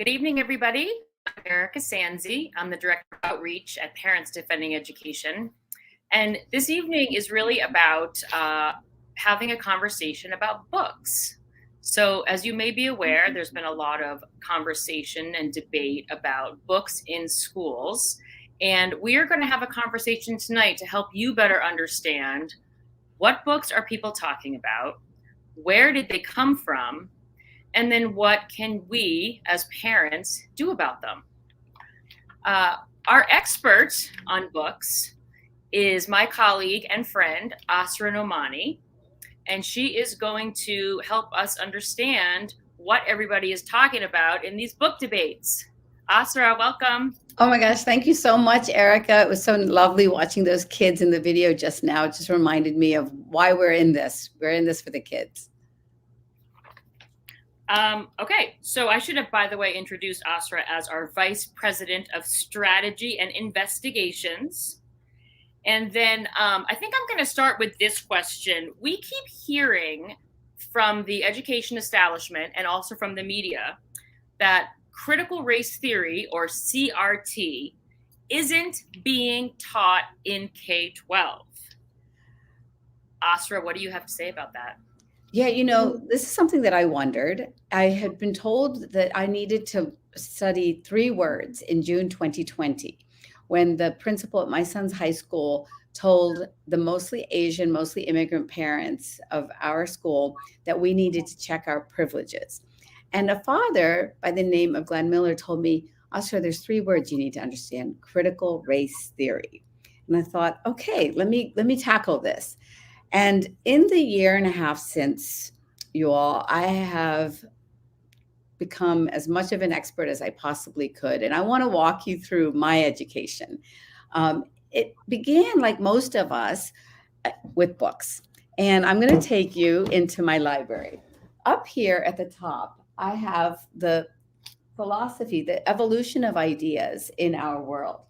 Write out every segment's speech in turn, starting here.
Good evening, everybody. I'm Erika Sanzi. I'm the Director of Outreach at Parents Defending Education. And this evening is really about having a conversation about books. So, as you may be aware, there's been a lot of conversation and debate about books in schools. And we are going to have a conversation tonight to help you better understand what books are people talking about, where did they come from, and then what can we as parents do about them? Our expert on books is my colleague and friend, Asra Nomani, and she is going to help us understand what everybody is talking about in these book debates. Asra, welcome. Oh my gosh, thank you so much, Erika. It was so lovely watching those kids in the video just now. It just reminded me of why we're in this. We're in this for the kids. Okay, so I should have, by the way, introduced Asra as our Vice President of Strategy and Investigations. And then I think I'm going to start with this question. We keep hearing from the education establishment and also from the media that critical race theory, or CRT, isn't being taught in K-12. Asra, what do you have to say about that? Yeah, this is something that I wondered. I had been told that I needed to study 3 words in June 2020, when the principal at my son's high school told the mostly Asian, mostly immigrant parents of our school that we needed to check our privileges. And a father by the name of Glenn Miller told me, Asra, there's 3 words you need to understand: critical race theory. And I thought, okay, let me tackle this. And in the year and a half since, you all, I have become as much of an expert as I possibly could. And I want to walk you through my education. It began, like most of us, with books. And I'm going to take you into my library. Up here at the top, I have the philosophy, the evolution of ideas in our world.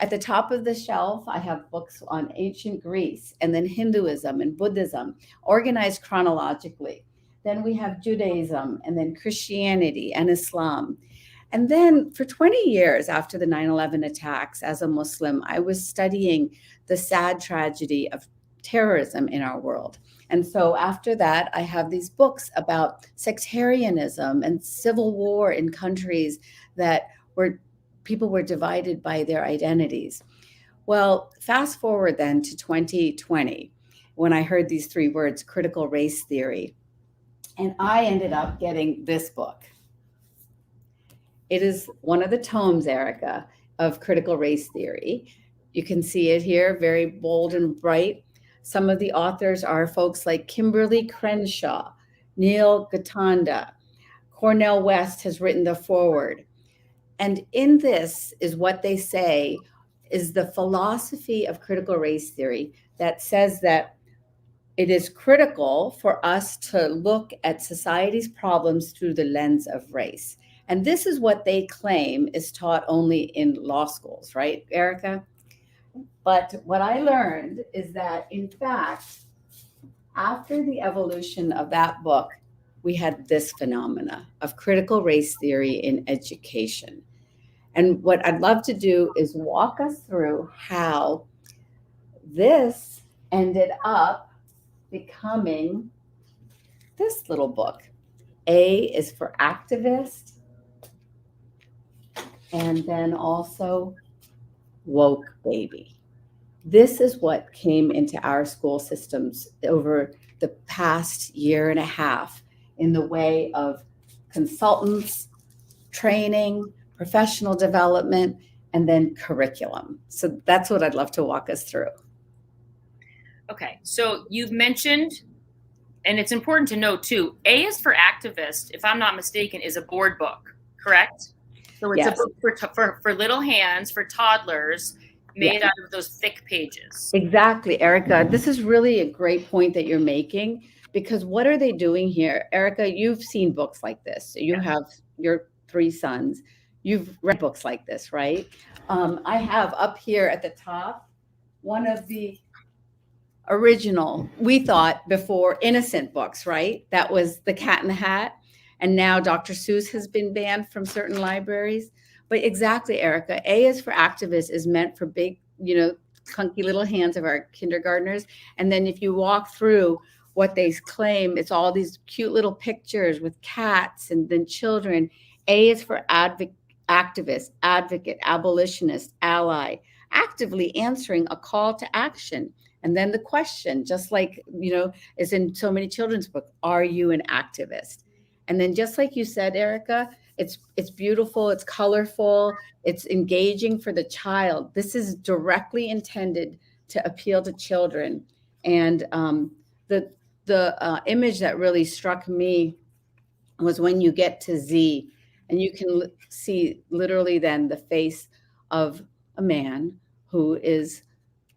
At the top of the shelf, I have books on ancient Greece and then Hinduism and Buddhism, organized chronologically. Then we have Judaism and then Christianity and Islam. And then for 20 years after the 9/11 attacks, as a Muslim, I was studying the sad tragedy of terrorism in our world. And so after that, I have these books about sectarianism and civil war in countries that people were divided by their identities. Well, fast forward then to 2020, when I heard these 3 words, critical race theory, and I ended up getting this book. It is one of the tomes, Erika, of critical race theory. You can see it here, very bold and bright. Some of the authors are folks like Kimberly Crenshaw, Neil Gatanda. Cornell West has written the foreword. And in this is what they say is the philosophy of critical race theory that says that it is critical for us to look at society's problems through the lens of race. And this is what they claim is taught only in law schools, right, Erika? But what I learned is that, in fact, after the evolution of that book, we had this phenomena of critical race theory in education. And what I'd love to do is walk us through how this ended up becoming this little book. A is for activist, and then also woke baby. This is what came into our school systems over the past year and a half in the way of consultants, training, professional development, and then curriculum. So that's what I'd love to walk us through. Okay, so you've mentioned, and it's important to know too, A is for activist, if I'm not mistaken, is a board book, correct? So it's Yes. a book for little hands, for toddlers, made out of those thick pages. Exactly, Erika. This is really a great point that you're making, because what are they doing here? Erika, you've seen books like this. You have your 3 sons. You've read books like this, right? I have up here at the top one of the original, we thought before, innocent books, right? That was The Cat in the Hat. And now Dr. Seuss has been banned from certain libraries. But exactly, Erika, A is for activist is meant for big, clunky little hands of our kindergartners. And then if you walk through what they claim, it's all these cute little pictures with cats and then children. A is for activist, advocate, abolitionist, ally, actively answering a call to action. And then the question, just like, is in so many children's books, are you an activist? And then just like you said, Erika, it's beautiful, it's colorful, it's engaging for the child. This is directly intended to appeal to children. And the image that really struck me was when you get to Z, and you can see literally then the face of a man who is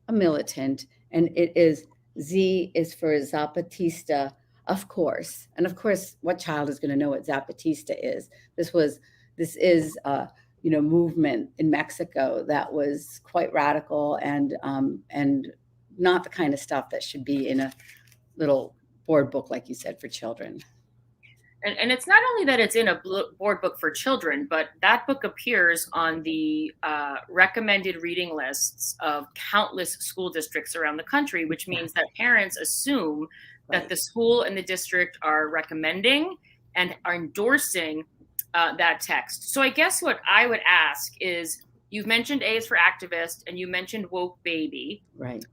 a militant, and it is Z is for Zapatista, of course. And of course, what child is going to know what Zapatista is? This is a movement in Mexico that was quite radical and not the kind of stuff that should be in a little board book, like you said, for children. And it's not only that it's in a board book for children, but that book appears on the recommended reading lists of countless school districts around the country, which means that parents assume that the school and the district are recommending and are endorsing that text. So I guess what I would ask is, you've mentioned A is for activist and you mentioned woke baby. Right.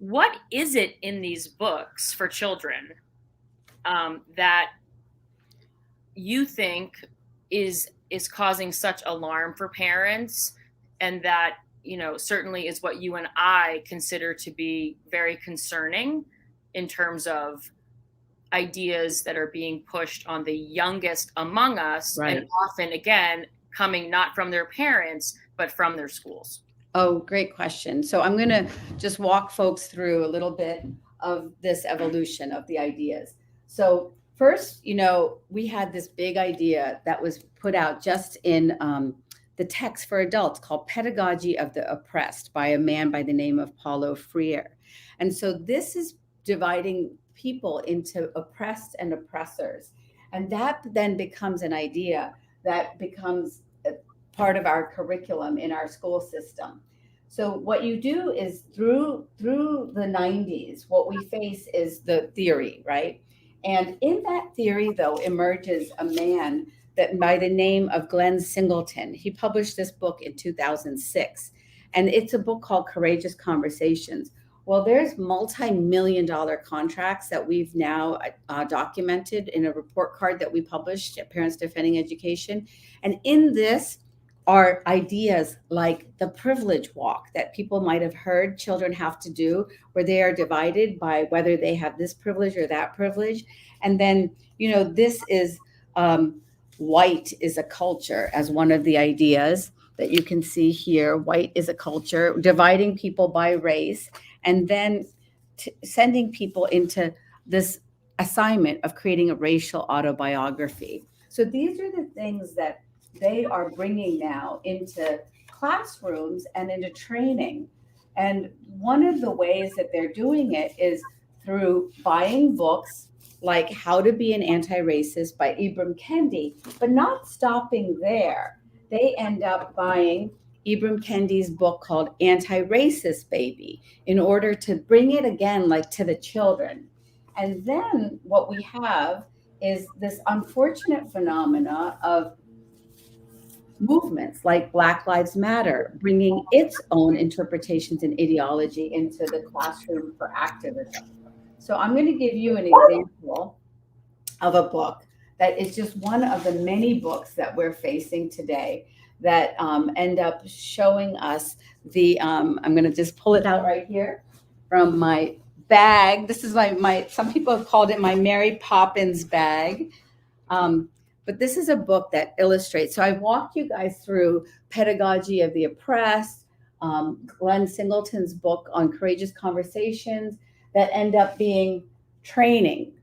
What is it in these books for children that you think is causing such alarm for parents, and that certainly is what you and I consider to be very concerning in terms of ideas that are being pushed on the youngest among us, right, and often again coming not from their parents but from their schools? Oh, great question. So I'm going to just walk folks through a little bit of this evolution of the ideas. So first, we had this big idea that was put out just in the text for adults called Pedagogy of the Oppressed by a man by the name of Paulo Freire. And so this is dividing people into oppressed and oppressors. And that then becomes an idea that becomes part of our curriculum in our school system. So what you do is through the 90s, what we face is the theory, right? And in that theory, though, emerges a man that by the name of Glenn Singleton. He published this book in 2006, and it's a book called Courageous Conversations. Well, there's multi-million-dollar contracts that we've now documented in a report card that we published at Parents Defending Education. And in this are ideas like the privilege walk that people might have heard children have to do, where they are divided by whether they have this privilege or that privilege. And then, this is white is a culture as one of the ideas that you can see here. White is a culture, dividing people by race, and then sending people into this assignment of creating a racial autobiography. So these are the things that they are bringing now into classrooms and into training. And one of the ways that they're doing it is through buying books like How to Be an Anti-Racist by Ibram Kendi, but not stopping there. They end up buying Ibram Kendi's book called Anti-Racist Baby in order to bring it again, like to the children. And then what we have is this unfortunate phenomena of movements like Black Lives Matter, bringing its own interpretations and ideology into the classroom for activism. So I'm going to give you an example of a book that is just one of the many books that we're facing today that end up showing us the, I'm going to just pull it out right here from my bag. This is my some people have called it my Mary Poppins bag. But this is a book that illustrates. So I walked you guys through Pedagogy of the Oppressed, Glenn Singleton's book on Courageous Conversations that end up being training.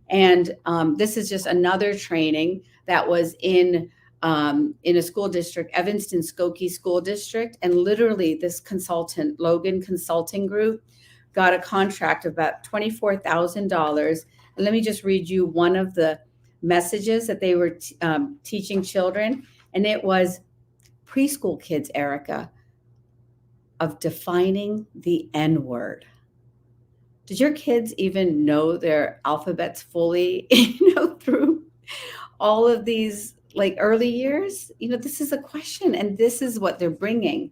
And this is just another training that was in a school district, Evanston Skokie School District. And literally this consultant, Logan Consulting Group, got a contract of about $24,000. And let me just read you one of the messages that they were teaching children. And it was preschool kids, Erika, of defining the N word. Did your kids even know their alphabets fully, through all of these like early years? This is a question, and this is what they're bringing.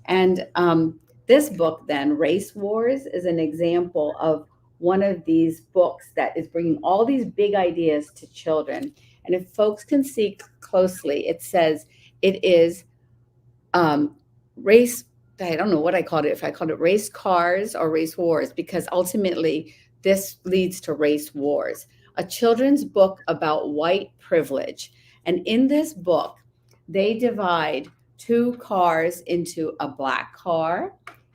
And this book, then, Race Wars, is an example of one of these books that is bringing all these big ideas to children. And if folks can see closely, it says it is race. I don't know what I called it, if I called it race cars or race wars, because ultimately this leads to race wars. A children's book about white privilege. And in this book, they divide two cars into a black car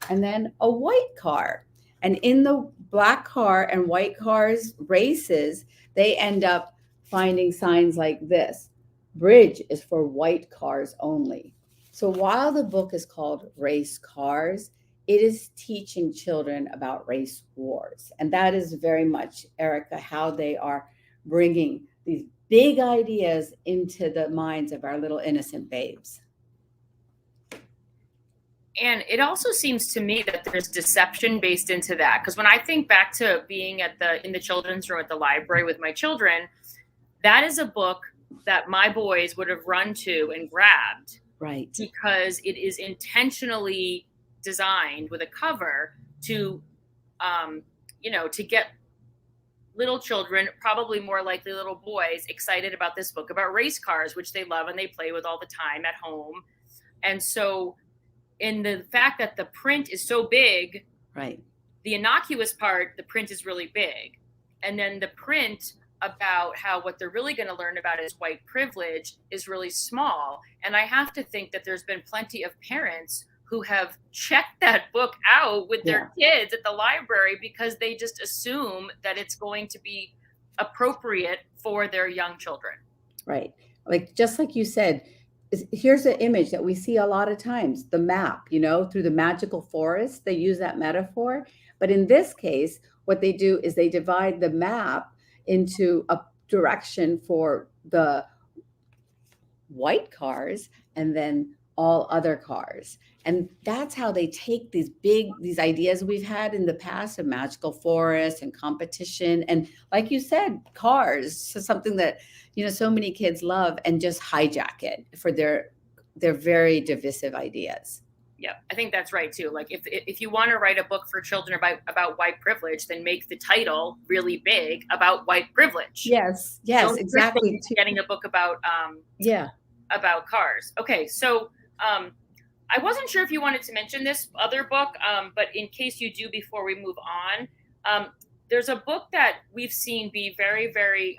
and then a white car. And in the black car and white cars races, they end up finding signs like this: bridge is for white cars only. So while the book is called Race Cars, it is teaching children about race wars. And that is very much, Erika, how they are bringing these big ideas into the minds of our little innocent babes. And it also seems to me that there's deception based into that. Because when I think back to being in the children's room at the library with my children, that is a book that my boys would have run to and grabbed. Right. Because it is intentionally designed with a cover to, to get little children, probably more likely little boys, excited about this book about race cars, which they love and they play with all the time at home. And so in the fact that the print is so big, right, the innocuous part, the print is really big. And then the print about how what they're really going to learn about is white privilege is really small. And I have to think that there's been plenty of parents who have checked that book out with their kids at the library because they just assume that it's going to be appropriate for their young children. Right. Just like you said, here's an image that we see a lot of times, the map, through the magical forest, they use that metaphor. But in this case, what they do is they divide the map into a direction for the white cars and then all other cars. And that's how they take these ideas we've had in the past of magical forest and competition. And like you said, cars, so something that, so many kids love, and just hijack it for their very divisive ideas. Yeah, I think that's right too. Like if you want to write a book for children about white privilege, then make the title really big about white privilege. Yes, exactly. Getting a book about about cars. Okay, so I wasn't sure if you wanted to mention this other book, but in case you do, before we move on, there's a book that we've seen be very, very.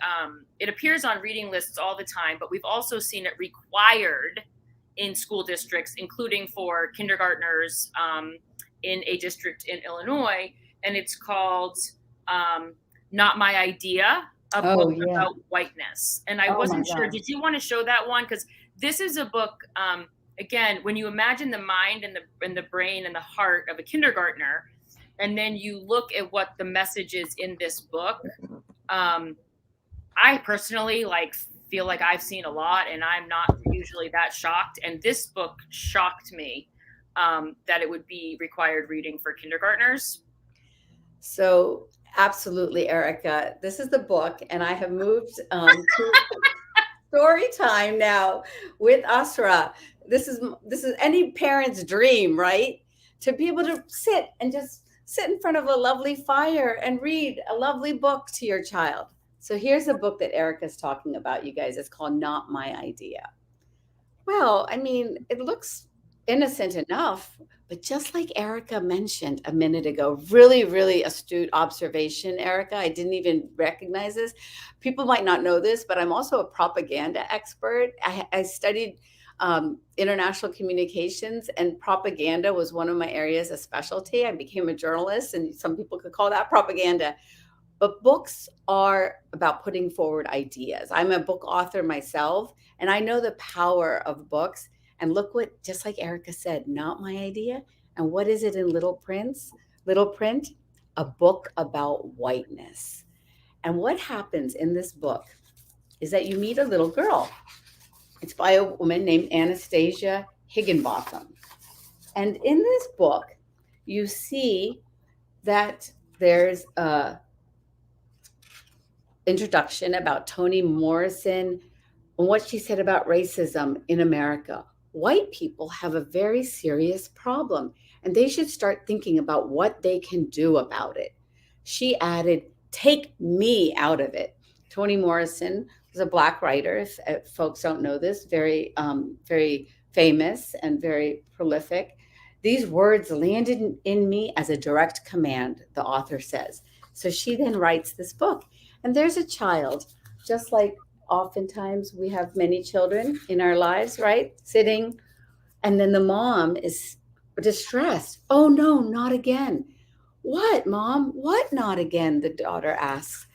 It appears on reading lists all the time, but we've also seen it required in school districts, including for kindergartners in a district in Illinois. And it's called Not My Idea, a book about whiteness. And I wasn't sure, did you want to show that one? Because this is a book, again, when you imagine the mind and the brain and the heart of a kindergartner, and then you look at what the message is in this book, I personally feel like I've seen a lot, and I'm not usually that shocked. And this book shocked me that it would be required reading for kindergartners. So absolutely, Erika, this is the book, and I have moved to story time now with Asra. This is any parent's dream, right? To be able to sit in front of a lovely fire and read a lovely book to your child. So here's a book that Erika's talking about, you guys. It's called Not My Idea. Well, I mean, it looks innocent enough, but just like Erika mentioned a minute ago, really, really astute observation, Erika. I didn't even recognize this. People might not know this, but I'm also a propaganda expert. I studied international communications, and propaganda was one of my areas of specialty. I became a journalist, and some people could call that propaganda. But books are about putting forward ideas. I'm a book author myself, and I know the power of books. And look what, just like Erika said, Not My Idea. And what is it in little print? A book about whiteness. And what happens in this book is that you meet a little girl. It's by a woman named Anastasia Higginbotham. And in this book, you see that there's a introduction about Toni Morrison and what she said about racism in America. White people have a very serious problem, and they should start thinking about what they can do about it. She added, take me out of it. Toni Morrison was a Black writer, if folks don't know this, very famous and very prolific. These words landed in me as a direct command, the author says. So she then writes this book. And there's a child, just like oftentimes we have many children in our lives, right? Sitting, and then the mom is distressed. Oh no, not again. What, mom? What not again? The daughter asks.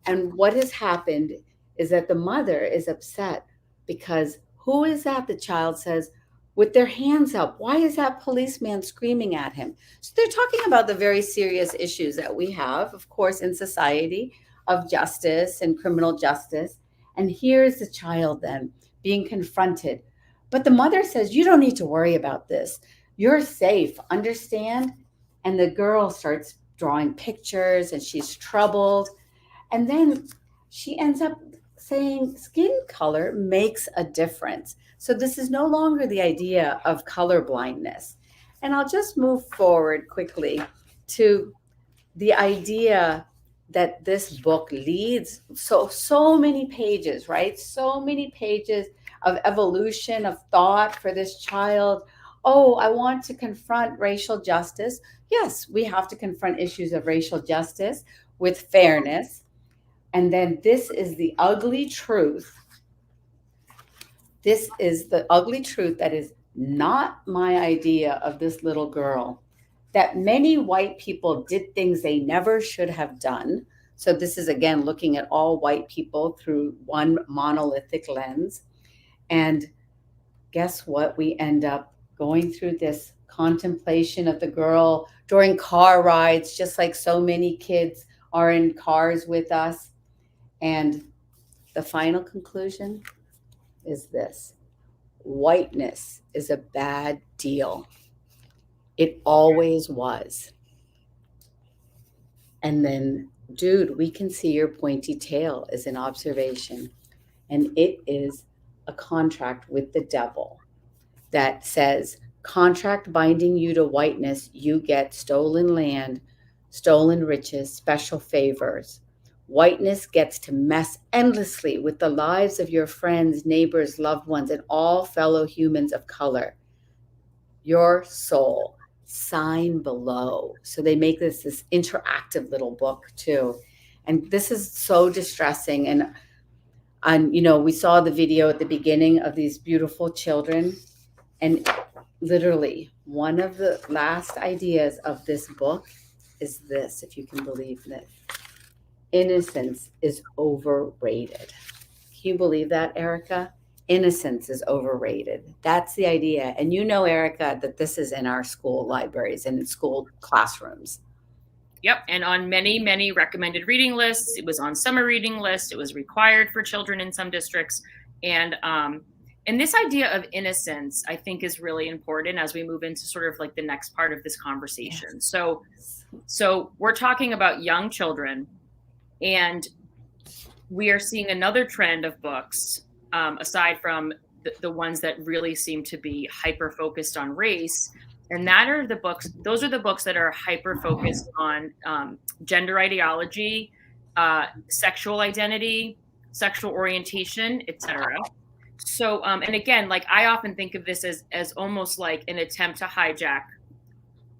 And what has happened is that the mother is upset because who is that? The child says, with their hands up. Why is that policeman screaming at him? So they're talking about the very serious issues that we have, of course, in society of justice and criminal justice. And here's the child then being confronted. But the mother says, you don't need to worry about this. You're safe, understand? And the girl starts drawing pictures and she's troubled. And then she ends up saying skin color makes a difference. So this is no longer the idea of color blindness. And I'll just move forward quickly to the idea that this book leads so many pages, right? So many pages of evolution of thought for this child. Oh, I want to confront racial justice. Yes, we have to confront issues of racial justice with fairness. And then this is the ugly truth. This is the ugly truth that is not my idea of this little girl, that many white people did things they never should have done. So this is, again, looking at all white people through one monolithic lens. And guess what? We end up going through this contemplation of the girl during car rides, just like so many kids are in cars with us. And the final conclusion is this: whiteness is a bad deal. It always was. And then, dude, we can see your pointy tail as an observation. And it is a contract with the devil that says, contract binding you to whiteness, you get stolen land, stolen riches, special favors. Whiteness gets to mess endlessly with the lives of your friends, neighbors, loved ones, and all fellow humans of color. Your soul, sign below. So they make this interactive little book too. And this is so distressing. And we saw the video at the beginning of these beautiful children. And literally, one of the last ideas of this book is this, if you can believe this: innocence is overrated. Can you believe that, Erika? Innocence is overrated. That's the idea. And Erika, that this is in our school libraries and in school classrooms. Yep. And on many, many recommended reading lists. It was on summer reading lists. It was required for children in some districts. And this idea of innocence, I think, is really important as we move into sort of like the next part of this conversation. Yes. So we're talking about young children, and we are seeing another trend of books, aside from the ones that really seem to be hyper-focused on race. And those are the books that are hyper-focused on gender ideology, sexual identity, sexual orientation, etc. So, and again, like I often think of this as almost like an attempt to hijack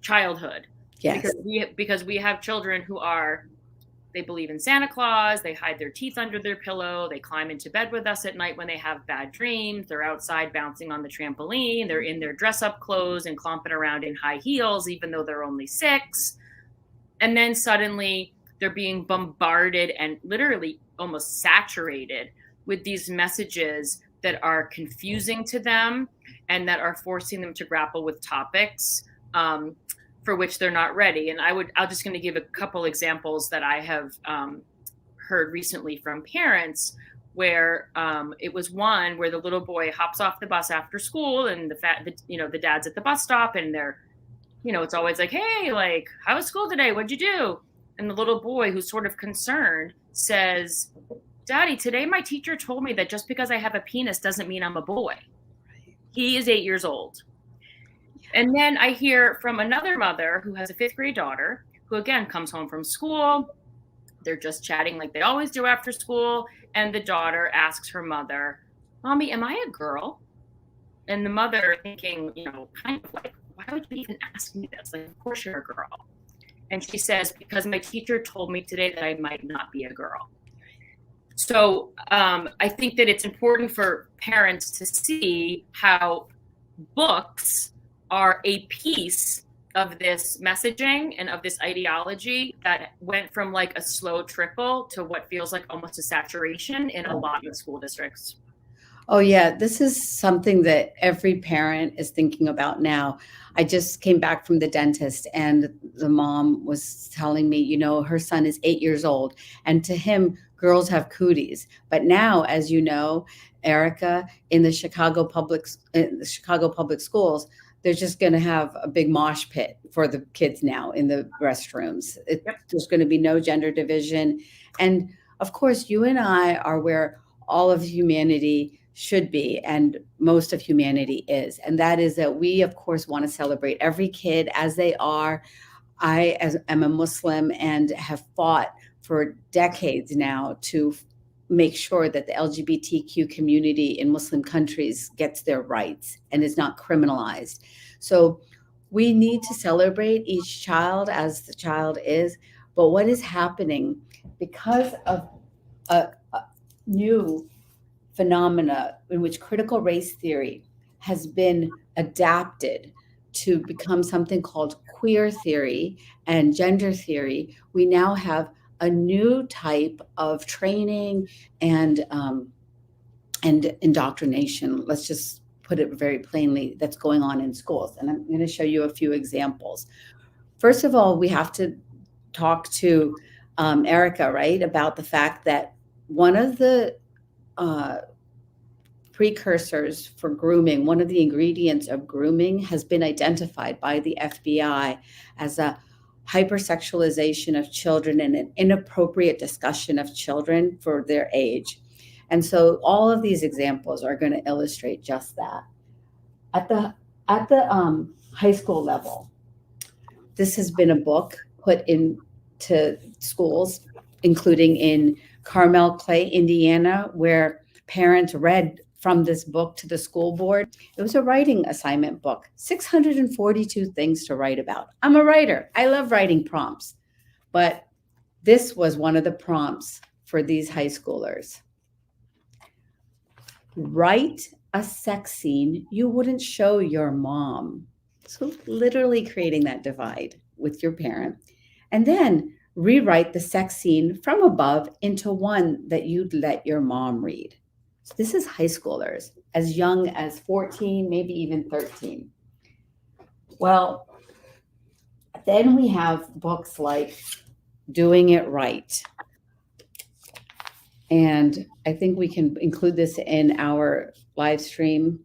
childhood. Yes. Because we have children who they believe in Santa Claus, they hide their teeth under their pillow, they climb into bed with us at night when they have bad dreams, they're outside bouncing on the trampoline, they're in their dress-up clothes and clomping around in high heels, even though they're only 6. And then suddenly they're being bombarded and literally almost saturated with these messages that are confusing to them and that are forcing them to grapple with topics for which they're not ready. And I'm just going to give a couple examples that I have heard recently from parents where it was one where the little boy hops off the bus after school, and the dad's at the bus stop, and they're, it's always like, hey, like, how was school today? What'd you do? And the little boy, who's sort of concerned, says, Daddy, today my teacher told me that just because I have a penis doesn't mean I'm a boy. He is 8 years old. And then I hear from another mother who has a 5th grade daughter who, again, comes home from school. They're just chatting like they always do after school. And the daughter asks her mother, Mommy, am I a girl? And the mother, thinking, kind of like, why would you even ask me this? Like, of course you're a girl. And she says, because my teacher told me today that I might not be a girl. So I think that it's important for parents to see how books are a piece of this messaging and of this ideology that went from like a slow trickle to what feels like almost a saturation in a lot of school districts. Oh, yeah. This is something that every parent is thinking about now. I just came back from the dentist, and the mom was telling me, her son is 8 years old, and to him, girls have cooties. But now, as you know, Erika, in the Chicago public schools, they're just going to have a big mosh pit for the kids now in the restrooms. There's going to be no gender division. And of course, you and I are where all of humanity should be, and most of humanity is. And that is that we, of course, want to celebrate every kid as they are. I am a Muslim and have fought for decades now to make sure that the LGBTQ community in Muslim countries gets their rights and is not criminalized. So we need to celebrate each child as the child is. But what is happening because of a new phenomena in which critical race theory has been adapted to become something called queer theory and gender theory, we now have a new type of training and indoctrination. Let's just put it very plainly, that's going on in schools. And I'm going to show you a few examples. First of all, we have to talk to Erika, right, about the fact that one of the precursors for grooming, one of the ingredients of grooming has been identified by the FBI as a hypersexualization of children and an inappropriate discussion of children for their age. And so all of these examples are going to illustrate just that. At the high school level, this has been a book put into schools, including in Carmel Clay, Indiana, where parents read from this book to the school board. It was a writing assignment book, 642 things to write about. I'm a writer. I love writing prompts. But this was one of the prompts for these high schoolers. Write a sex scene you wouldn't show your mom. So literally creating that divide with your parent. And then rewrite the sex scene from above into one that you'd let your mom read. So this is high schoolers, as young as 14, maybe even 13. Well, then we have books like Doing It Right. And I think we can include this in our live stream,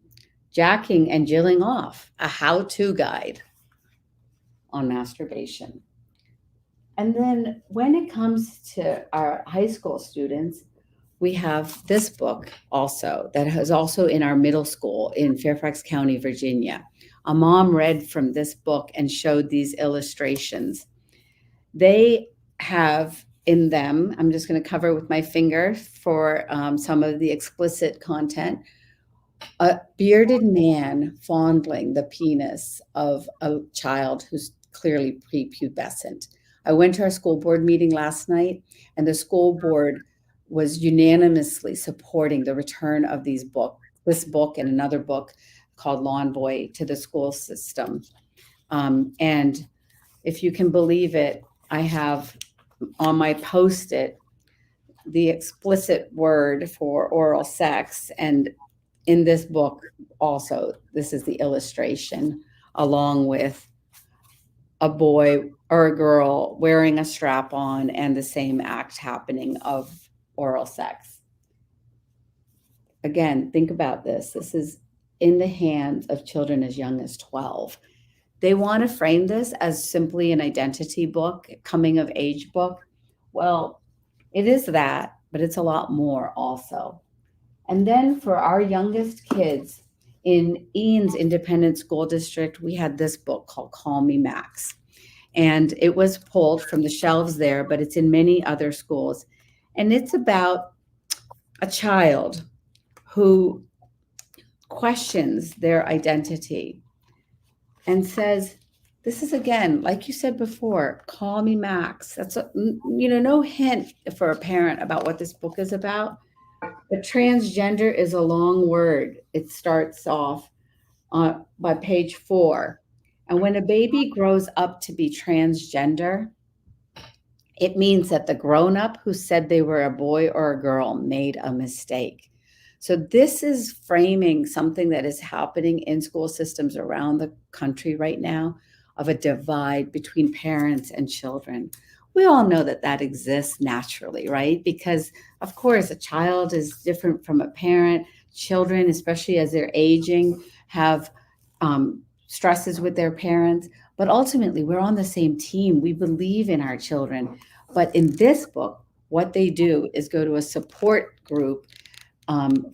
Jacking and Jilling Off, a how-to guide on masturbation. And then when it comes to our high school students, we have this book also that is also in our middle school in Fairfax County, Virginia. A mom read from this book and showed these illustrations. They have in them, I'm just going to cover with my finger for some of the explicit content, a bearded man fondling the penis of a child who's clearly prepubescent. I went to our school board meeting last night, and the school board was unanimously supporting the return of this book and another book called Lawn Boy to the school system. And if you can believe it, I have on my Post-it the explicit word for oral sex. And in this book also, this is the illustration along with a boy or a girl wearing a strap-on and the same act happening of oral sex. again, think about this. This is in the hands of children as young as 12. They want to frame this as simply an identity book, coming of age book. Well, it is that, but it's a lot more also. And then for our youngest kids in Eanes Independent School District, we had this book called Call Me Max. And it was pulled from the shelves there, but it's in many other schools. And it's about a child who questions their identity and says, this is, again, like you said before, call me Max. That's no hint for a parent about what this book is about. But transgender is a long word. It starts off by page 4. And when a baby grows up to be transgender, it means that the grown-up who said they were a boy or a girl made a mistake. So this is framing something that is happening in school systems around the country right now, of a divide between parents and children. We all know that that exists naturally, right? Because, of course, a child is different from a parent. Children, especially as they're aging, have stresses with their parents. But ultimately, we're on the same team. We believe in our children. But in this book, what they do is go to a support group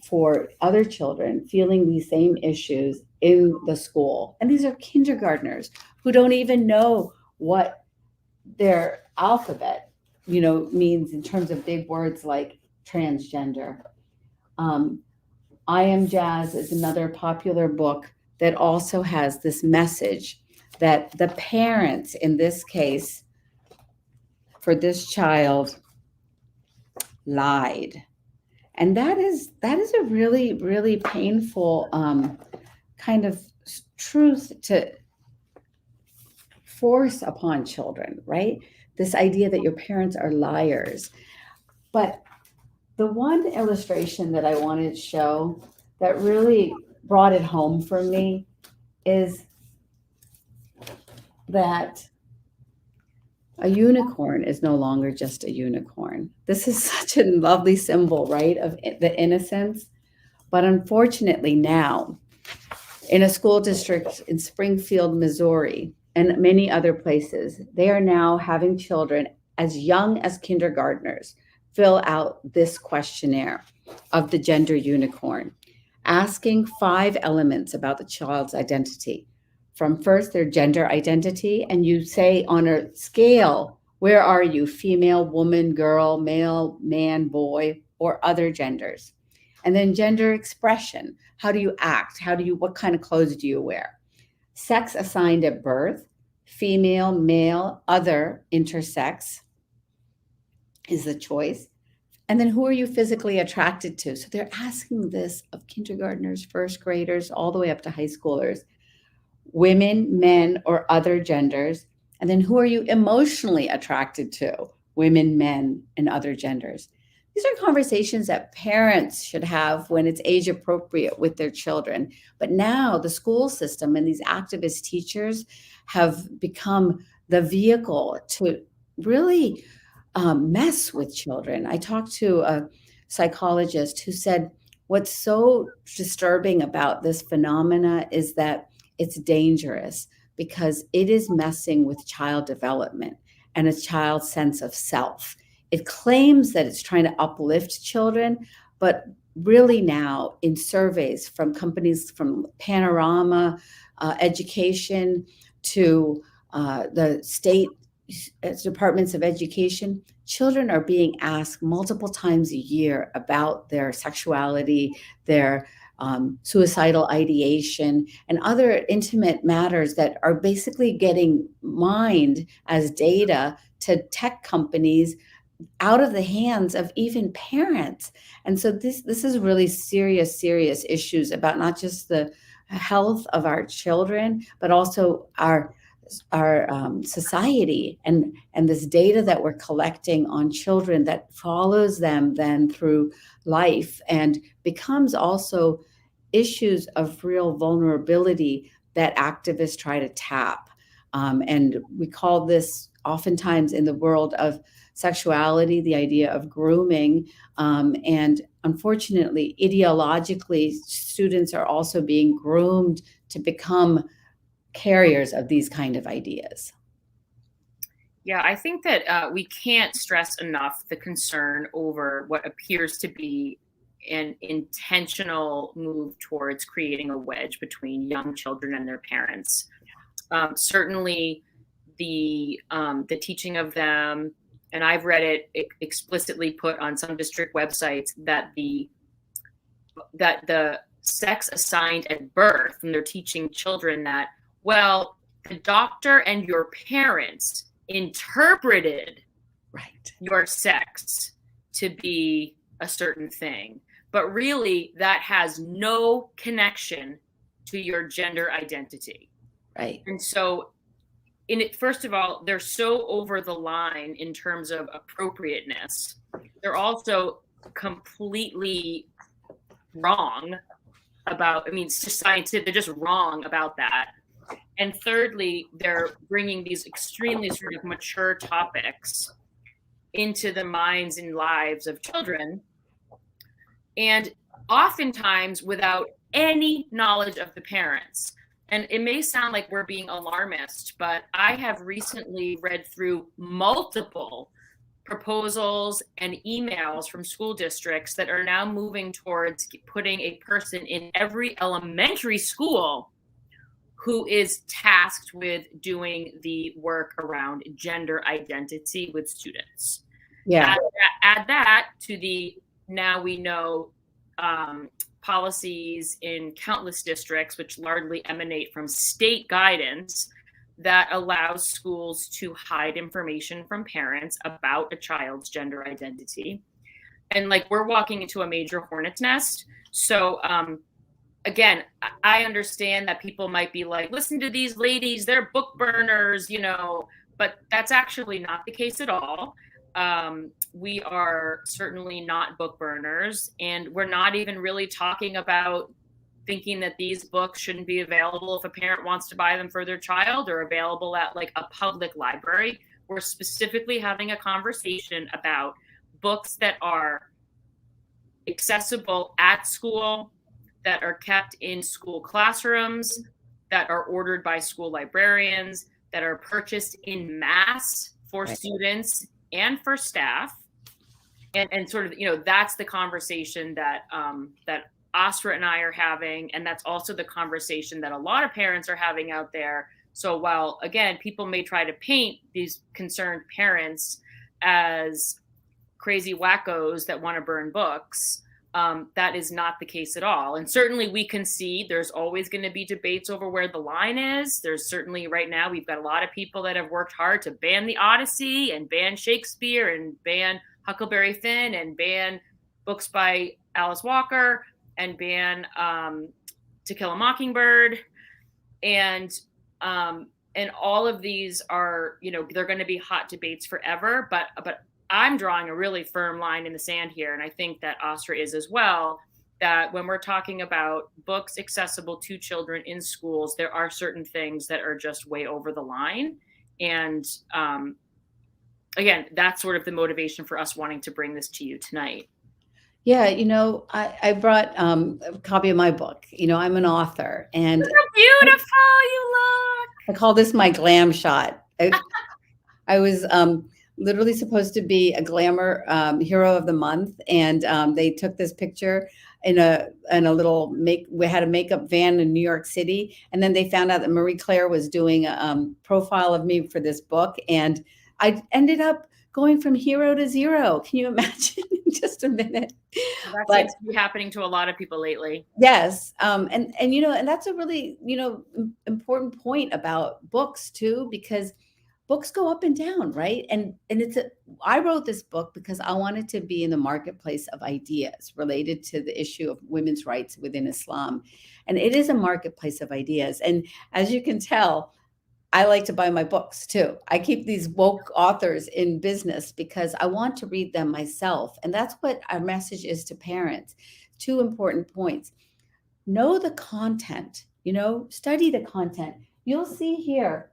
for other children feeling these same issues in the school. And these are kindergartners who don't even know what their alphabet, means in terms of big words like transgender. I Am Jazz is another popular book that also has this message that the parents, in this case, for this child, lied. And that is a really, really painful kind of truth to force upon children, right? This idea that your parents are liars. But the one illustration that I wanted to show that really brought it home for me is that a unicorn is no longer just a unicorn. This is such a lovely symbol, right, of the innocence. But unfortunately now, in a school district in Springfield, Missouri, and many other places, they are now having children as young as kindergartners fill out this questionnaire of the gender unicorn, asking 5 elements about the child's identity. From first, their gender identity, and you say on a scale, where are you, female, woman, girl, male, man, boy, or other genders? And then gender expression. How do you act? What kind of clothes do you wear? Sex assigned at birth, female, male, other, intersex is the choice. And then who are you physically attracted to? So they're asking this of kindergartners, first graders, all the way up to high schoolers. Women, men, or other genders. And then who are you emotionally attracted to? Women, men, and other genders. These are conversations that parents should have when it's age appropriate with their children. But now the school system and these activist teachers have become the vehicle to really mess with children. I talked to a psychologist who said, what's so disturbing about this phenomena is that it's dangerous because it is messing with child development and a child's sense of self. It claims that it's trying to uplift children, but really now in surveys from companies from Panorama Education to the state departments of education, children are being asked multiple times a year about their sexuality, their suicidal ideation, and other intimate matters that are basically getting mined as data to tech companies out of the hands of even parents. And so this is really serious issues about not just the health of our children, but also our society and this data that we're collecting on children that follows them then through life and becomes also issues of real vulnerability that activists try to tap. And we call this oftentimes in the world of sexuality, the idea of grooming, and unfortunately, ideologically, students are also being groomed to become carriers of these kind of ideas. Yeah, I think that we can't stress enough the concern over what appears to be an intentional move towards creating a wedge between young children and their parents. Certainly, the teaching of them, and I've read it explicitly put on some district websites that the sex assigned at birth, and they're teaching children that, well, the doctor and your parents interpreted your sex to be a certain thing, but really that has no connection to your gender identity. Right. And so in it, first of all, they're so over the line in terms of appropriateness. They're also completely wrong about, I mean, it's just scientific, they're just wrong about that. And thirdly, they're bringing these extremely sort of mature topics into the minds and lives of children, and oftentimes without any knowledge of the parents. And it may sound like we're being alarmist, but I have recently read through multiple proposals and emails from school districts that are now moving towards putting a person in every elementary school who is tasked with doing the work around gender identity with students. Yeah. Add that to the, now we know, policies in countless districts, which largely emanate from state guidance, that allows schools to hide information from parents about a child's gender identity. And like, we're walking into a major hornet's nest. So, again, I understand that people might be like, listen to these ladies, they're book burners, you know, but that's actually not the case at all. We are certainly not book burners, and we're not even really talking about thinking that these books shouldn't be available if a parent wants to buy them for their child, or available at like a public library. We're specifically having a conversation about books that are accessible at school, that are kept in school classrooms, that are ordered by school librarians, that are purchased in mass for students and for staff. And sort of, you know, that's the conversation that that Asra and I are having, and that's also the conversation that a lot of parents are having out there. So while, again, people may try to paint these concerned parents as crazy wackos that want to burn books, that is not the case at all. And certainly we can see there's always going to be debates over where the line is. There's certainly, right now, we've got a lot of people that have worked hard to ban the Odyssey and ban Shakespeare and ban Huckleberry Finn and ban books by Alice Walker and ban To Kill a Mockingbird. And all of these are, you know, they're going to be hot debates forever, but I'm drawing a really firm line in the sand here, and I think that Asra is as well, that when we're talking about books accessible to children in schools, there are certain things that are just way over the line. And again, that's sort of the motivation for us wanting to bring this to you tonight. Yeah, you know, I brought a copy of my book. You know, I'm an author, and look how beautiful you look. I call this my glam shot. I was literally supposed to be a glamour hero of the month, and they took this picture in a little we had a makeup van in New York City, and then they found out that Marie Claire was doing a profile of me for this book, and I ended up going from hero to zero. Can you imagine? In just a minute. Well, that seems to be happening to a lot of people lately. Yes. And you know, and that's a really, you know, important point about books too, because books go up and down, right? And I wrote this book because I wanted to be in the marketplace of ideas related to the issue of women's rights within Islam. And it is a marketplace of ideas. And as you can tell, I like to buy my books too. I keep these woke authors in business because I want to read them myself. And that's what our message is to parents. 2 important points. Know the content, you know, study the content. You'll see here,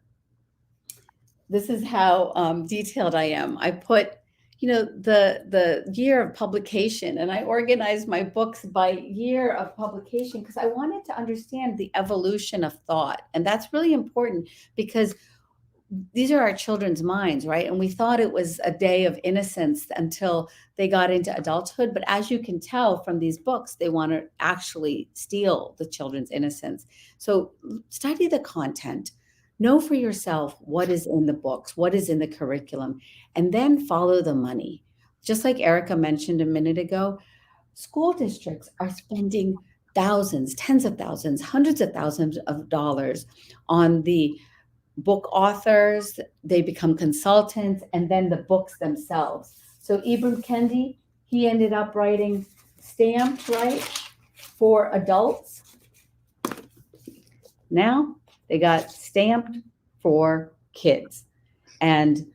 this is how detailed I am. I put the year of publication, and I organized my books by year of publication because I wanted to understand the evolution of thought. And that's really important because these are our children's minds, right? And we thought it was a day of innocence until they got into adulthood. But as you can tell from these books, they want to actually steal the children's innocence. So study the content, know for yourself what is in the books, what is in the curriculum, and then follow the money. Just like Erika mentioned a minute ago, school districts are spending thousands, tens of thousands, hundreds of thousands of dollars on the book authors. They become consultants, and then the books themselves. So Ibram Kendi, he ended up writing stamped, right, for adults. Now they got stamped for kids. And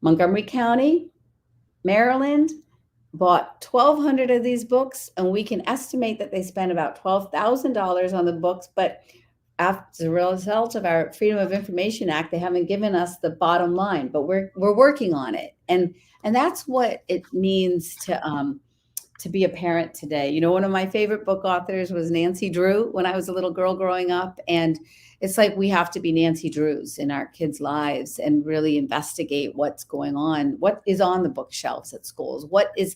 Montgomery County, Maryland, bought 1,200 of these books, and we can estimate that they spent about $12,000 on the books. But after the result of our Freedom of Information Act, they haven't given us the bottom line, but we're working on it. And that's what it means to be a parent today. One of my favorite book authors was Nancy Drew when I was a little girl growing up. And it's like we have to be Nancy Drews in our kids' lives and really investigate what's going on, what is on the bookshelves at schools, what's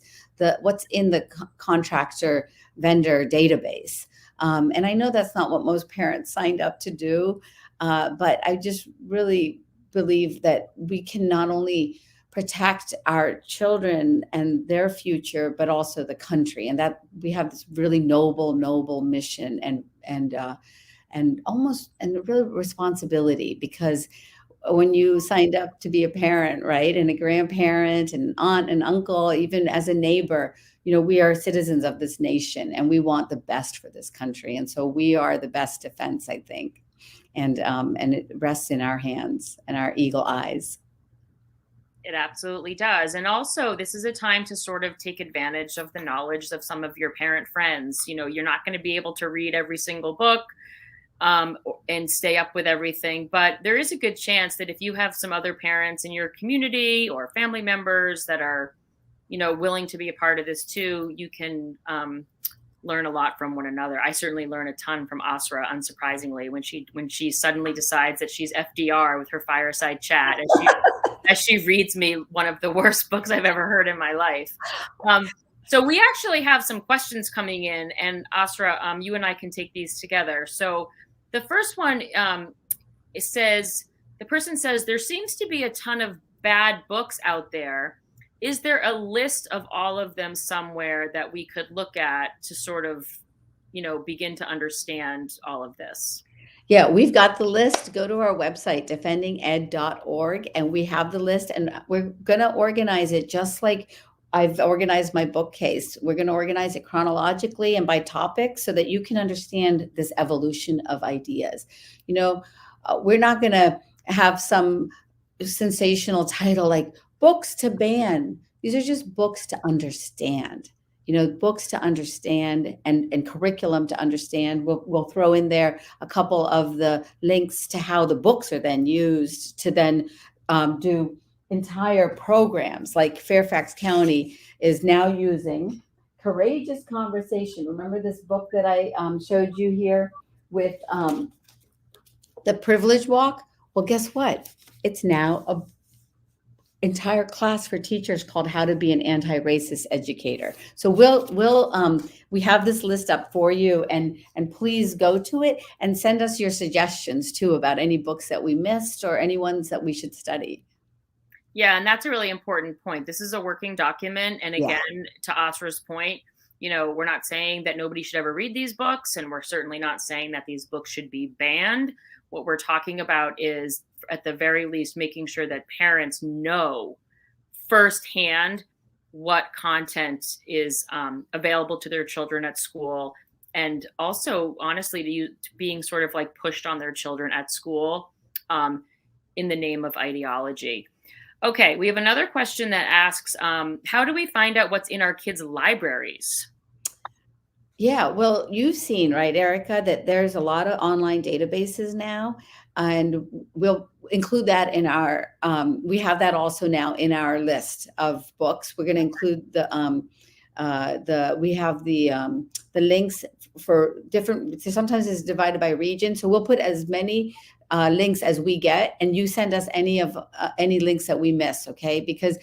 in the contractor vendor database. And I know that's not what most parents signed up to do, but I just really believe that we can not only protect our children and their future, but also the country, and that we have this really noble mission and a real responsibility, because when you signed up to be a parent, right, and a grandparent and aunt and uncle, even as a neighbor, we are citizens of this nation, and we want the best for this country. And so we are the best defense, I think. And it rests in our hands and our eagle eyes. It absolutely does. And also, this is a time to sort of take advantage of the knowledge of some of your parent friends. You're not going to be able to read every single book and stay up with everything, but there is a good chance that if you have some other parents in your community or family members that are willing to be a part of this too, you can learn a lot from one another. I certainly learn a ton from Asra, unsurprisingly, when she suddenly decides that she's FDR with her fireside chat as she reads me one of the worst books I've ever heard in my life. So we actually have some questions coming in, and Asra, you and I can take these together. So the first one, the person says, there seems to be a ton of bad books out there. Is there a list of all of them somewhere that we could look at to sort of, begin to understand all of this? Yeah, we've got the list. Go to our website, defendinged.org, and we have the list, and we're going to organize it just like I've organized my bookcase. We're going to organize it chronologically and by topic so that you can understand this evolution of ideas. We're not going to have some sensational title like books to ban. These are just books to understand. Books to understand and curriculum to understand. We'll throw in there a couple of the links to how the books are then used to then do entire programs. Like Fairfax County is now using Courageous Conversation. Remember this book that I showed you here with the Privilege Walk? Well, guess what? It's now a entire class for teachers called How to Be an Anti-Racist Educator. So we have this list up for you, and please go to it and send us your suggestions too about any books that we missed or any ones that we should study. Yeah, and that's a really important point. This is a working document, and again, to Asra's point, we're not saying that nobody should ever read these books, and we're certainly not saying that these books should be banned. What we're talking about is, at the very least, making sure that parents know firsthand what content is available to their children at school, and also, honestly, to being sort of like pushed on their children at school in the name of ideology. Okay, we have another question that asks, how do we find out what's in our kids' libraries? Yeah, well, you've seen, right, Erika, that there's a lot of online databases now, and include that in our, we have that also now in our list of books. We're going to include we have the links for different, sometimes it's divided by region. So we'll put as many links as we get, and you send us any links that we miss. Okay. Because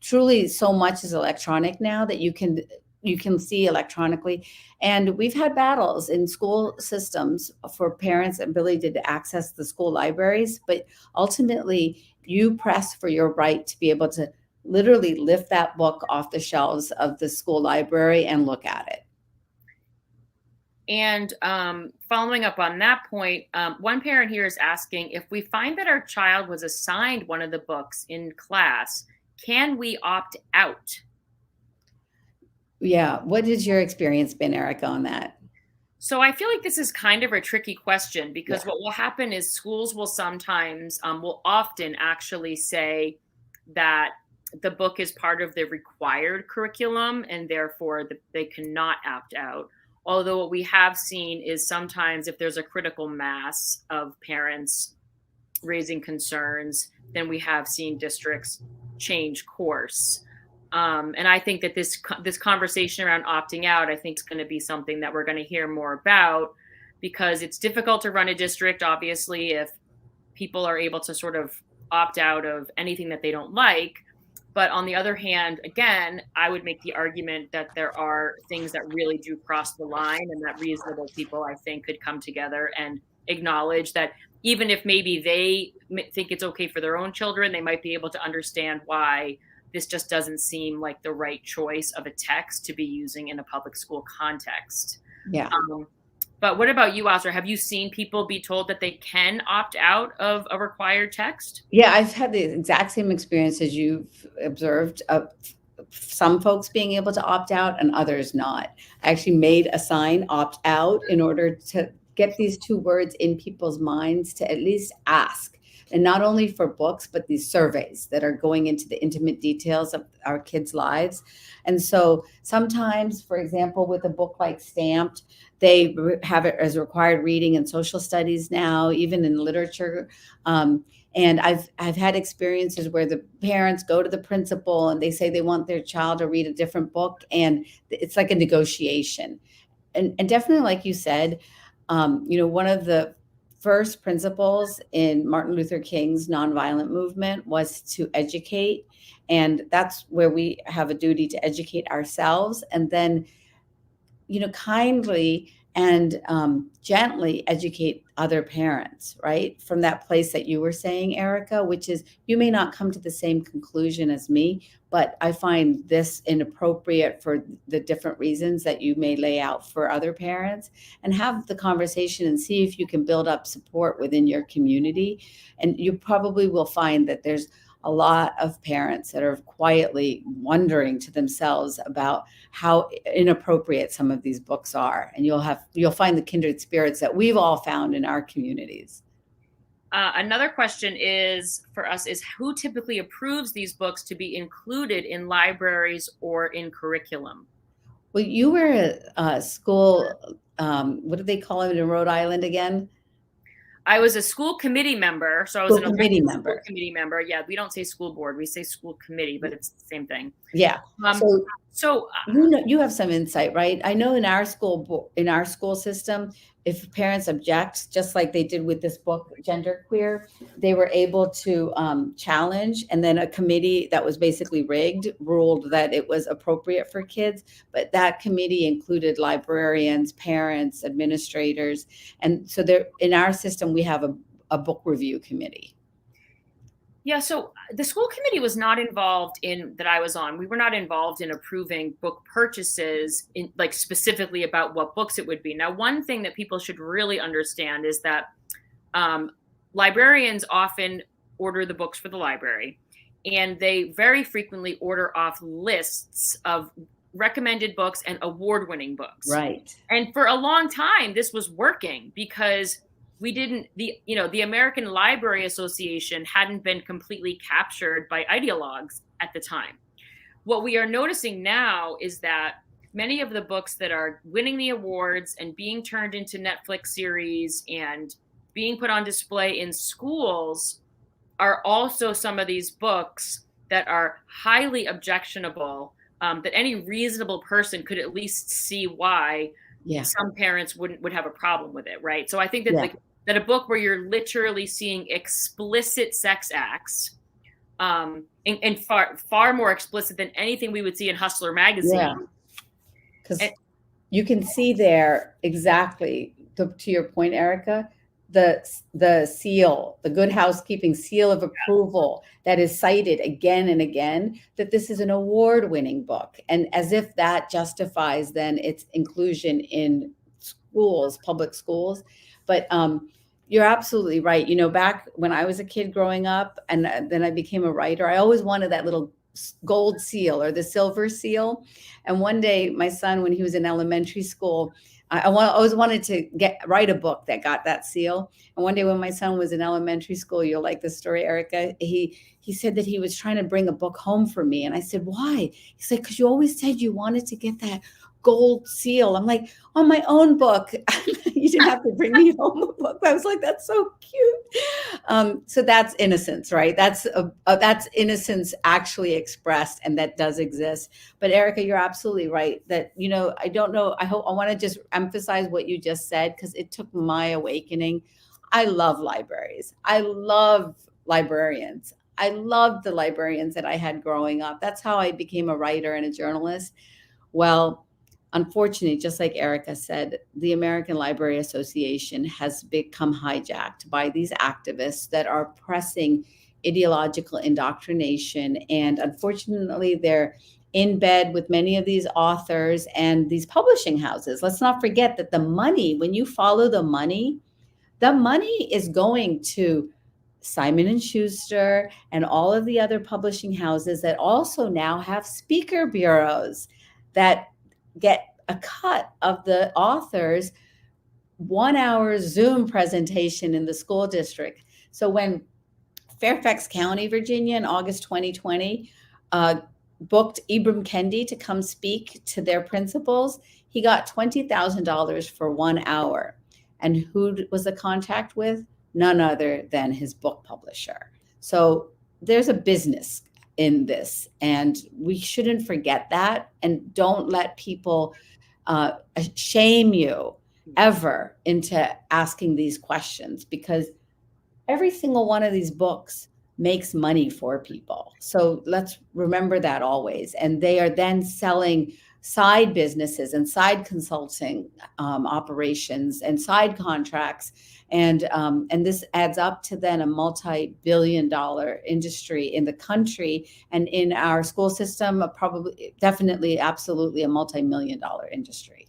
truly so much is electronic now that you can see electronically. And we've had battles in school systems for parents' ability to access the school libraries, but ultimately you press for your right to be able to literally lift that book off the shelves of the school library and look at it. And following up on that point, one parent here is asking, if we find that our child was assigned one of the books in class, can we opt out? Yeah. What has your experience been, Erika, on that? So I feel like this is kind of a tricky question, because what will happen is schools will sometimes, will often actually say that the book is part of the required curriculum and therefore they cannot opt out. Although what we have seen is sometimes if there's a critical mass of parents raising concerns, then we have seen districts change course. And I think that this conversation around opting out, I think, is going to be something that we're going to hear more about, because it's difficult to run a district, obviously, if people are able to sort of opt out of anything that they don't like. But on the other hand, again, I would make the argument that there are things that really do cross the line, and that reasonable people, I think, could come together and acknowledge that even if maybe they think it's okay for their own children, they might be able to understand why this just doesn't seem like the right choice of a text to be using in a public school context. Yeah. But what about you, Asra? Have you seen people be told that they can opt out of a required text? Yeah, I've had the exact same experience as you've observed of some folks being able to opt out and others not. I actually made a sign, opt out, in order to get these two words in people's minds to at least ask. And not only for books, but these surveys that are going into the intimate details of our kids' lives. And so sometimes, for example, with a book like Stamped, they have it as required reading in social studies now, even in literature. And I've had experiences where the parents go to the principal and they say they want their child to read a different book, and it's like a negotiation. And definitely, like you said, one of the first principles in Martin Luther King's nonviolent movement was to educate. And that's where we have a duty to educate ourselves, and then, kindly and gently educate other parents, right? From that place that you were saying, Erika, which is, you may not come to the same conclusion as me, but I find this inappropriate for the different reasons that you may lay out for other parents, and have the conversation and see if you can build up support within your community. And you probably will find that there's a lot of parents that are quietly wondering to themselves about how inappropriate some of these books are. And you'll find the kindred spirits that we've all found in our communities. Another question for us is who typically approves these books to be included in libraries or in curriculum? Well, you were a school, what do they call it in Rhode Island again? I was a school committee member. So I was an committee member. School committee member. Yeah, we don't say school board, we say school committee, but it's the same thing. Yeah. So you have some insight, right? I know in our school system, if parents object, just like they did with this book, Genderqueer, they were able to challenge, and then a committee that was basically rigged ruled that it was appropriate for kids. But that committee included librarians, parents, administrators, and so there in our system we have a book review committee. Yeah, so the school committee was not involved that I was on. We were not involved in approving book purchases specifically about what books it would be. Now, one thing that people should really understand is that librarians often order the books for the library, and they very frequently order off lists of recommended books and award-winning books. Right. And for a long time, this was working because the American Library Association hadn't been completely captured by ideologues at the time. What we are noticing now is that many of the books that are winning the awards and being turned into Netflix series and being put on display in schools are also some of these books that are highly objectionable, that any reasonable person could at least see why some parents would have a problem with it, right? So I think that that a book where you're literally seeing explicit sex acts, and far more explicit than anything we would see in Hustler magazine. Because you can see there exactly, to your point, Erika, the seal, the Good Housekeeping seal of approval that is cited again and again, that this is an award-winning book. And as if that justifies then its inclusion in schools, public schools. But you're absolutely right. You know, back when I was a kid growing up and then I became a writer, I always wanted that little gold seal or the silver seal. And one day my son, when he was in elementary school, I always wanted to write a book that got that seal. And one day when my son was in elementary school, you'll like this story, Erika, he said that he was trying to bring a book home for me. And I said, why? He said, because you always said you wanted to get that gold seal. I'm like, on my own book. You didn't have to bring me home a book. I was like, that's so cute. So that's innocence, right? That's innocence actually expressed, and that does exist. But Erika, you're absolutely right that, you know, I don't know. I want to just emphasize what you just said, because it took my awakening. I love libraries. I love librarians. I loved the librarians that I had growing up. That's how I became a writer and a journalist. Well, unfortunately, just like Erika said, the American Library Association has become hijacked by these activists that are pressing ideological indoctrination. And unfortunately, they're in bed with many of these authors and these publishing houses. Let's not forget that the money, when you follow the money is going to Simon and Schuster and all of the other publishing houses that also now have speaker bureaus that get a cut of the author's 1 hour Zoom presentation in the school district. So when Fairfax County, Virginia, in August 2020, booked Ibram Kendi to come speak to their principals, he got $20,000 for 1 hour. And who was the contact with? None other than his book publisher. So there's a business in this, and we shouldn't forget that. And don't let people shame you ever into asking these questions, because every single one of these books makes money for people. So let's remember that always. And they are then selling side businesses and side consulting operations and side contracts. And this adds up to then a multi-billion-dollar industry in the country, and in our school system, definitely, absolutely a multi-million-dollar industry.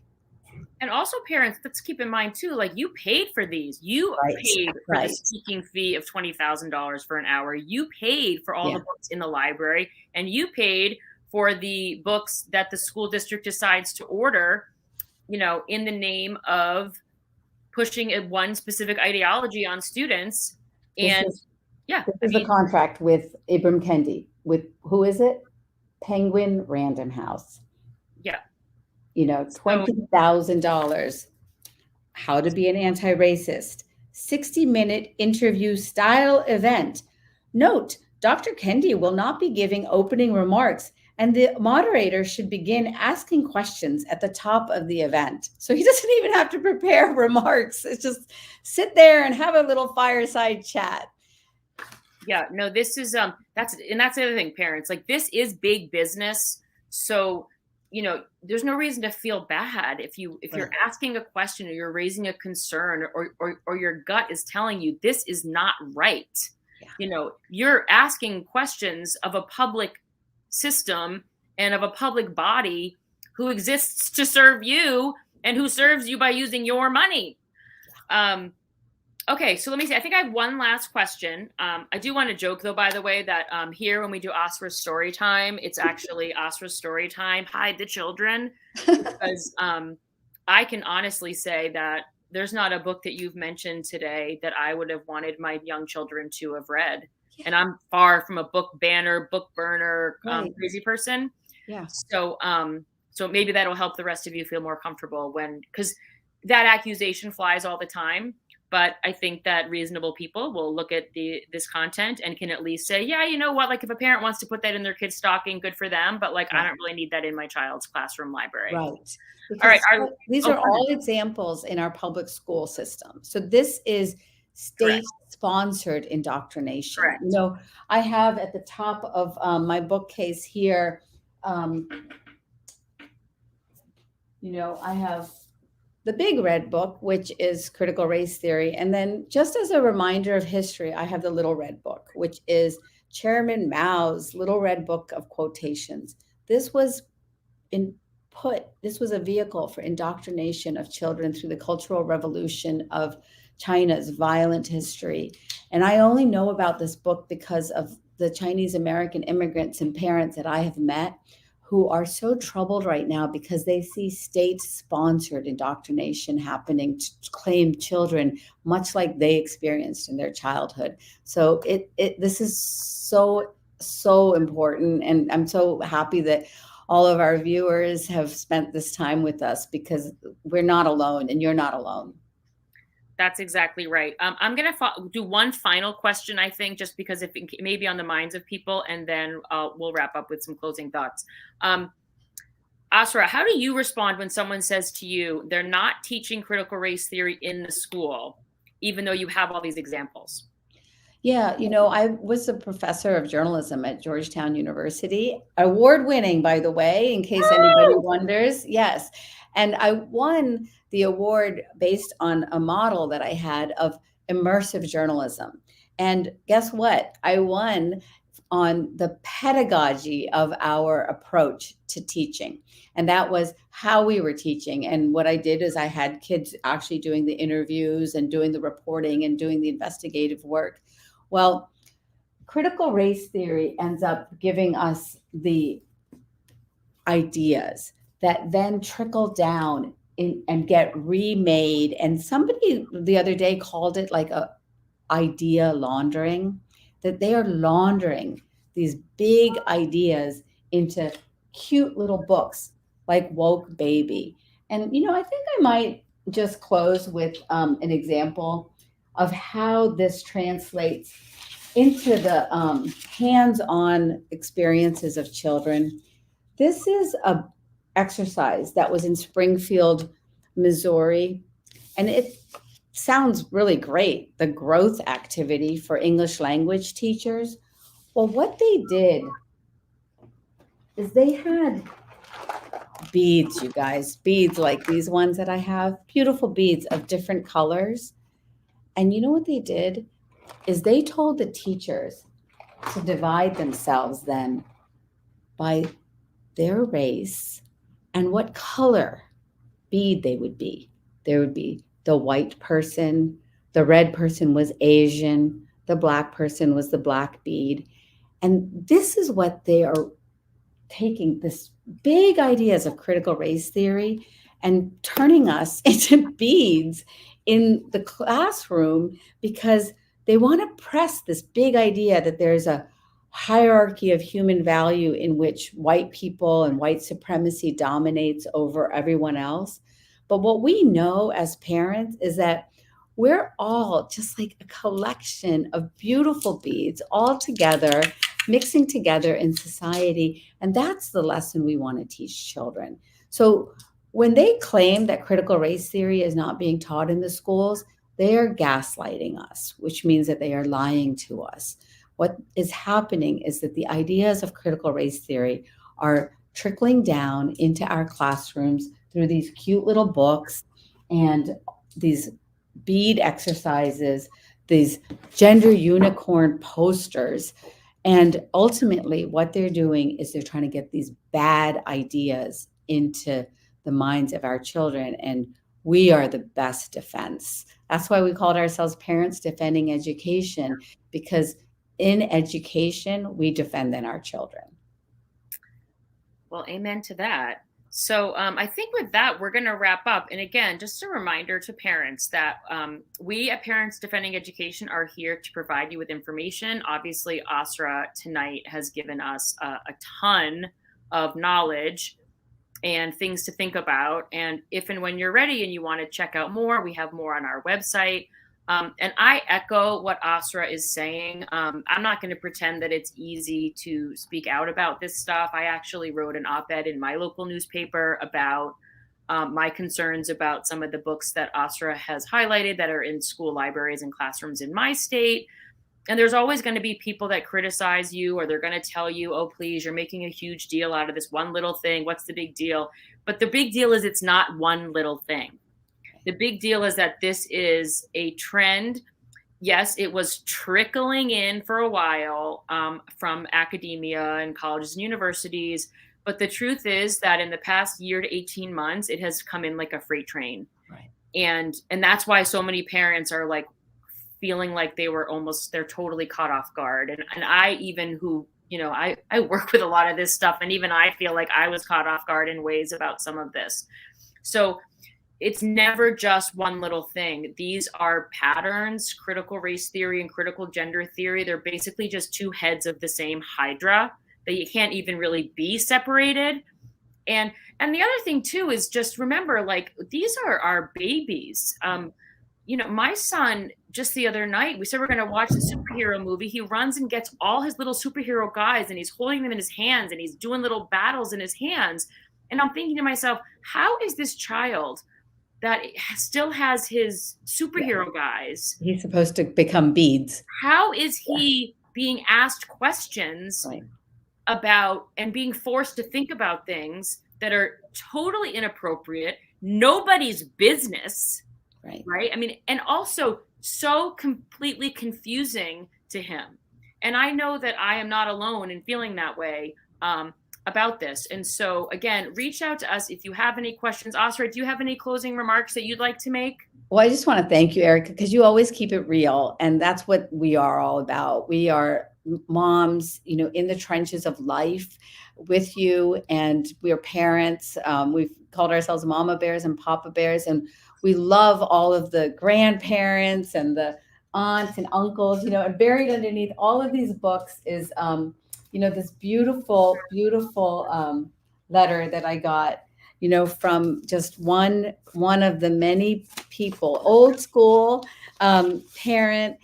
And also, parents, let's keep in mind too, like, you paid for these. You paid for the speaking fee of $20,000 for an hour. You paid for all the books in the library, and you paid for the books that the school district decides to order, you know, in the name of pushing one specific ideology on students. And this is a contract with Ibram Kendi. With who is it? Penguin Random House. Yeah. You know, $20,000. How to be an anti-racist. 60-minute interview style event. Note, Dr. Kendi will not be giving opening remarks, and the moderator should begin asking questions at the top of the event. So he doesn't even have to prepare remarks. It's just sit there and have a little fireside chat. Yeah, no, this is that's the other thing, parents. Like, this is big business. So, you know, there's no reason to feel bad if you're asking a question or you're raising a concern, or your gut is telling you this is not right. Yeah. You know, you're asking questions of a public system and of a public body who exists to serve you and who serves you by using your money. Okay, so let me see. I think I have one last question. I do want to joke, though, by the way, that here when we do Asra's story time, it's actually Asra's story time. Hide the children, because I can honestly say that there's not a book that you've mentioned today that I would have wanted my young children to have read. Yeah. And I'm far from a book banner, book burner, crazy person. Yeah. So maybe that'll help the rest of you feel more comfortable because that accusation flies all the time. But I think that reasonable people will look at this content and can at least say, yeah, you know what, like if a parent wants to put that in their kid's stocking, good for them. But like, I Right. don't really need that in my child's classroom library. Right. All right. Because these Oh, are all examples in our public school system. So this is correct. state-sponsored indoctrination. You Correct. know, I have at the top of my bookcase here, um, I have the big red book, which is critical race theory. And then just as a reminder of history, I have the little red book, which is Chairman Mao's little red book of quotations. This was this was a vehicle for indoctrination of children through the Cultural Revolution of China's violent history. And I only know about this book because of the Chinese American immigrants and parents that I have met who are so troubled right now because they see state-sponsored indoctrination happening to claim children, much like they experienced in their childhood. So this is so important, and I'm so happy that all of our viewers have spent this time with us because we're not alone, and you're not alone. That's exactly right. I'm going to do one final question, I think, just because if it may be on the minds of people, and then we'll wrap up with some closing thoughts. Asra, how do you respond when someone says to you, they're not teaching critical race theory in the school, even though you have all these examples? Yeah, I was a professor of journalism at Georgetown University, award-winning, by the way, in case anybody wonders. Yes. And I won the award based on a model that I had of immersive journalism. And guess what? I won on the pedagogy of our approach to teaching. And that was how we were teaching. And what I did is I had kids actually doing the interviews and doing the reporting and doing the investigative work. Well, critical race theory ends up giving us the ideas that then trickle down and get remade. And somebody the other day called it like a idea laundering, that they are laundering these big ideas into cute little books like Woke Baby. And, I think I might just close with an example of how this translates into the hands-on experiences of children. This is a exercise that was in Springfield, Missouri, and it sounds really great, the growth activity for English language teachers. Well, what they did is they had beads, you guys, beads like these ones that I have, beautiful beads of different colors. And you know what they did is they told the teachers to divide themselves then by their race and what color bead they would be. There would be the white person, the red person was Asian, the black person was the black bead. And this is what they are taking, this big ideas of critical race theory and turning us into beads in the classroom because they want to press this big idea that there's a hierarchy of human value in which white people and white supremacy dominates over everyone else. But what we know as parents is that we're all just like a collection of beautiful beads all together, mixing together in society. And that's the lesson we want to teach children. So when they claim that critical race theory is not being taught in the schools, they are gaslighting us, which means that they are lying to us. What is happening is that the ideas of critical race theory are trickling down into our classrooms through these cute little books and these bead exercises, these gender unicorn posters. And ultimately, what they're doing is they're trying to get these bad ideas into the minds of our children. And we are the best defense. That's why we called ourselves Parents Defending Education, because in education, we defend then our children. Well, amen to that. So I think with that, we're going to wrap up. And again, just a reminder to parents that we at Parents Defending Education are here to provide you with information. Obviously, Asra tonight has given us a ton of knowledge and things to think about. And if and when you're ready and you want to check out more, we have more on our website. And I echo what Asra is saying. I'm not going to pretend that it's easy to speak out about this stuff. I actually wrote an op-ed in my local newspaper about my concerns about some of the books that Asra has highlighted that are in school libraries and classrooms in my state. And there's always going to be people that criticize you, or they're going to tell you, oh, please, you're making a huge deal out of this one little thing. What's the big deal? But the big deal is it's not one little thing. The big deal is that this is a trend. Yes, it was trickling in for a while from academia and colleges and universities. But the truth is that in the past year to 18 months, it has come in like a freight train. Right. And that's why so many parents are like feeling like they're totally caught off guard. And I even I work with a lot of this stuff, and even I feel like I was caught off guard in ways about some of this. So it's never just one little thing. These are patterns, critical race theory and critical gender theory. They're basically just two heads of the same hydra that you can't even really be separated. And the other thing too is just remember, like, these are our babies. My son, just the other night, we said we're going to watch the superhero movie. He runs and gets all his little superhero guys, and he's holding them in his hands, and he's doing little battles in his hands. And I'm thinking to myself, how is this child that still has his superhero guys? He's supposed to become beads. How is he being asked questions about and being forced to think about things that are totally inappropriate, nobody's business? Right. I mean, and also so completely confusing to him. And I know that I am not alone in feeling that way about this. And so, again, reach out to us if you have any questions. Asra, do you have any closing remarks that you'd like to make? Well, I just want to thank you, Erika, because you always keep it real. And that's what we are all about. We are moms, in the trenches of life with you, and we are parents. We've called ourselves Mama Bears and Papa Bears, and we love all of the grandparents and the aunts and uncles, and buried underneath all of these books is, this beautiful, beautiful letter that I got, from just one of the many people, old school grandparent,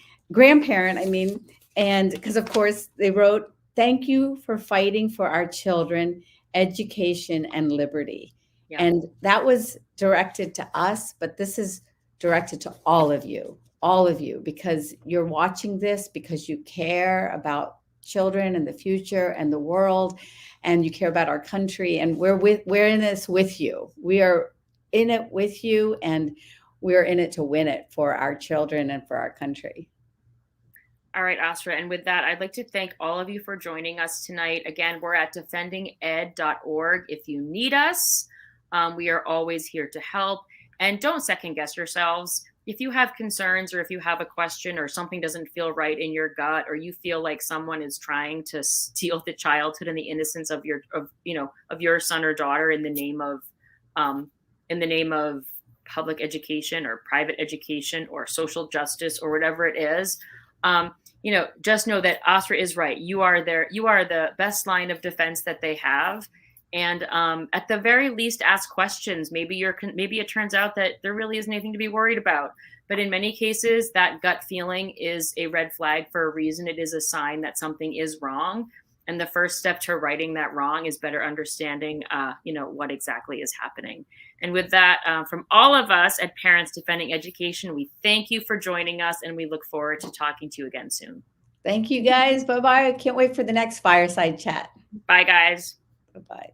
and because of course they wrote, "Thank you for fighting for our children, education and liberty." Yeah. And that was directed to us, but this is directed to all of you, because you're watching this because you care about children and the future and the world, and you care about our country, and we're in this with you. We are in it with you, and we're in it to win it for our children and for our country. All right, Asra. And with that, I'd like to thank all of you for joining us tonight. Again, we're at defendinged.org. If you need us, we are always here to help. And don't second guess yourselves. If you have concerns, or if you have a question, or something doesn't feel right in your gut, or you feel like someone is trying to steal the childhood and the innocence of your son or daughter in the name of public education or private education or social justice or whatever it is, just know that Asra is right. You are the best line of defense that they have. And at the very least, ask questions. Maybe it turns out that there really isn't anything to be worried about. But in many cases, that gut feeling is a red flag for a reason. It is a sign that something is wrong. And the first step to righting that wrong is better understanding, what exactly is happening. And with that, from all of us at Parents Defending Education, we thank you for joining us, and we look forward to talking to you again soon. Thank you, guys. Bye-bye. I can't wait for the next fireside chat. Bye, guys. Bye-bye.